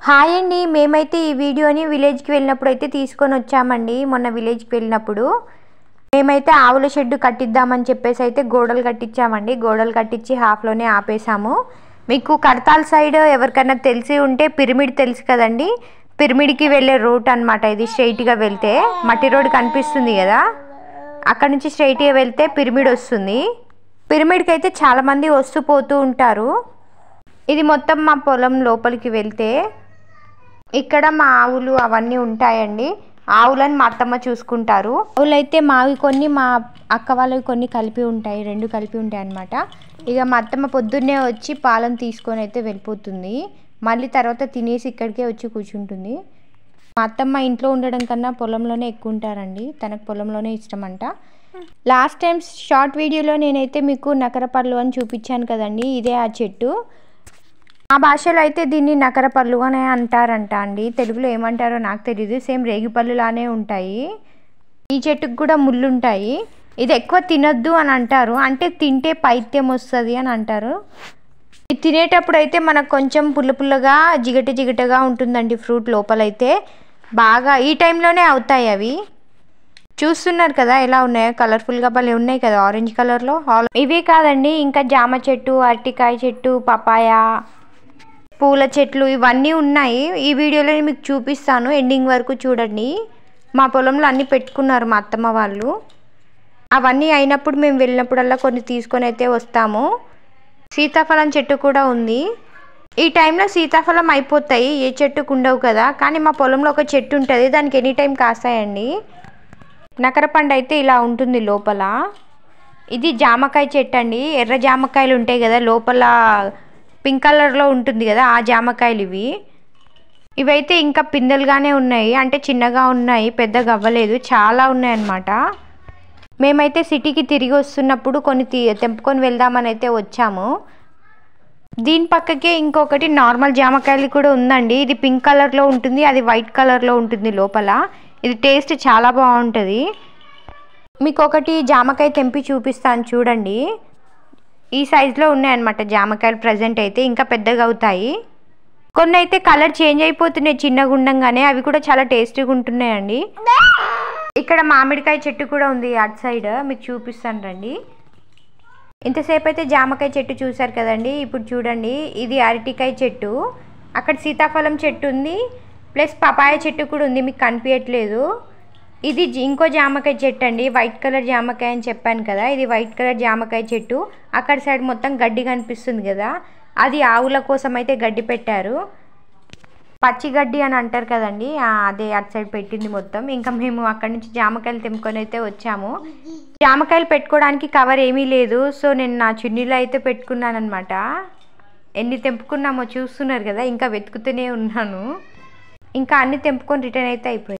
Hi అండి, మేమైతే ఈ వీడియోని విలేజ్కి వెళ్ళినప్పుడు అయితే తీసుకొని వచ్చామండి. మొన్న విలేజ్కి వెళ్ళినప్పుడు మేమైతే ఆవుల షెడ్ కట్టిద్దామని చెప్పేసి అయితే గోడలు కట్టించామండి. గోడలు కట్టించి హాఫ్లోనే ఆపేసాము. మీకు కడతాల్ సైడ్ ఎవరికైనా తెలిసి ఉంటే పిరమిడ్ తెలుసు కదండి, పిరమిడ్కి వెళ్ళే రూట్ అనమాట ఇది. స్ట్రైట్గా వెళ్తే మట్టి రోడ్ కనిపిస్తుంది కదా, అక్కడ నుంచి స్ట్రైట్గా వెళ్తే పిరమిడ్ వస్తుంది. పిరమిడ్కి అయితే చాలామంది వస్తూ పోతూ ఉంటారు. ఇది మొత్తం మా పొలం లోపలికి వెళ్తే ఇక్కడ మా ఆవులు అవన్నీ ఉంటాయండి. ఆవులను మా అత్తమ్మ చూసుకుంటారు. ఆవులు అయితే మావి కొన్ని, మా అక్క వాళ్ళవి కొన్ని కలిపి ఉంటాయి, రెండు కలిపి ఉంటాయి అన్నమాట. ఇక మా అత్తమ్మ పొద్దున్నే వచ్చి పాలను తీసుకొని అయితే వెళ్ళిపోతుంది. మళ్ళీ తర్వాత తినేసి ఇక్కడికే వచ్చి కూర్చుంటుంది. మా అత్తమ్మ ఇంట్లో ఉండడం కన్నా పొలంలోనే ఎక్కువ ఉంటారండి, తనకు పొలంలోనే ఇష్టం అంట. లాస్ట్ టైం షార్ట్ వీడియోలో నేనైతే మీకు నకరపళ్ళు అని చూపించాను కదండి, ఇదే ఆ చెట్టు. ఆ భాషలో అయితే దీన్ని నకరపళ్ళు అని అంటారంట అండి. తెలుగులో ఏమంటారో నాకు తెలియదు. సేమ్ రేగిపళ్ళులానే ఉంటాయి. ఈ చెట్టుకు కూడా ముళ్ళు ఉంటాయి. ఇది ఎక్కువ తినొద్దు అని అంటారు, అంటే తింటే పైత్యం వస్తుంది అని అంటారు. ఇది తినేటప్పుడు అయితే మనకు కొంచెం పుల్ల పుల్లగా జిగట జిగటగా ఉంటుందండి. ఫ్రూట్ లోపలైతే బాగా ఈ టైంలోనే అవుతాయి అవి. చూస్తున్నారు కదా ఎలా ఉన్నాయో, కలర్ఫుల్గా భలే ఉన్నాయి కదా, ఆరెంజ్ కలర్లో. ఇవే కాదండి, ఇంకా జామ చెట్టు, అరటికాయ చెట్టు, పపాయ, పూల చెట్లు ఇవన్నీ ఉన్నాయి. ఈ వీడియోలో మీకు చూపిస్తాను, ఎండింగ్ వరకు చూడండి. మా పొలంలో అన్నీ పెట్టుకున్నారు మా అత్తమ్మ వాళ్ళు. అవన్నీ అయినప్పుడు మేము వెళ్ళినప్పుడల్లా కొన్ని తీసుకొని అయితే వస్తాము. సీతాఫలం చెట్టు కూడా ఉంది. ఈ టైంలో సీతాఫలం అయిపోతాయి, ఏ చెట్టుకు ఉండవు కదా, కానీ మా పొలంలో ఒక చెట్టు ఉంటుంది, దానికి ఎనీ టైం కాస్తాయండి. నకరపండు అయితే ఇలా ఉంటుంది లోపల. ఇది జామకాయ చెట్టు అండి. ఎర్ర జామకాయలు ఉంటాయి కదా, లోపల పింక్ కలర్లో ఉంటుంది కదా, ఆ జామకాయలు ఇవి. ఇవైతే ఇంకా పిందెలుగానే ఉన్నాయి, అంటే చిన్నగా ఉన్నాయి, పెద్దగా అవ్వలేదు, చాలా ఉన్నాయి అన్నమాట. మేమైతే సిటీకి తిరిగి వస్తున్నప్పుడు కొన్ని తెంపుకొని వెళ్దామని అయితే వచ్చాము. దీని పక్కకే ఇంకొకటి నార్మల్ జామకాయలు కూడా ఉందండి. ఇది పింక్ కలర్లో ఉంటుంది, అది వైట్ కలర్లో ఉంటుంది లోపల. ఇది టేస్ట్ చాలా బాగుంటుంది. మీకు ఒకటి జామకాయ తెంపి చూపిస్తాను చూడండి. ఈ సైజులో ఉన్నాయన్నమాట జామకాయలు. ప్రజెంట్ అయితే ఇంకా పెద్దగా అవుతాయి. కొన్ని అయితే కలర్ చేంజ్ అయిపోతున్నాయి చిన్నగా ఉండంగానే, అవి కూడా చాలా టేస్టీగా ఉంటున్నాయండి. ఇక్కడ మామిడికాయ చెట్టు కూడా ఉంది అటు సైడ్, మీకు చూపిస్తాను రండి. ఇంతసేపు అయితే జామకాయ చెట్టు చూసారు కదండి, ఇప్పుడు చూడండి ఇది అరటికాయ చెట్టు. అక్కడ సీతాఫలం చెట్టు ఉంది, ప్లస్ పపాయ చెట్టు కూడా ఉంది, మీకు కనిపించట్లేదు. ఇది ఇంకో జామకాయ చెట్టు అండి, వైట్ కలర్ జామకాయ అని చెప్పాను కదా, ఇది వైట్ కలర్ జామకాయ చెట్టు. అక్కడ సైడ్ మొత్తం గడ్డి కనిపిస్తుంది కదా, అది ఆవుల కోసం అయితే గడ్డి పెట్టారు. పచ్చి గడ్డి అని అంటారు కదండి, అదే అటు సైడ్ పెట్టింది మొత్తం. ఇంకా మేము అక్కడి నుంచి జామకాయలు తెంపుకొని అయితే వచ్చాము. జామకాయలు పెట్టుకోవడానికి కవర్ ఏమీ లేదు, సో నేను నా చున్నీలో అయితే పెట్టుకున్నాను అనమాట. ఎన్ని తెంపుకున్నామో చూస్తున్నారు కదా, ఇంకా వెతుకుతూనే ఉన్నాను. ఇంకా అన్ని తెంపుకొని రిటర్న్ అయితే అయిపోయాయి.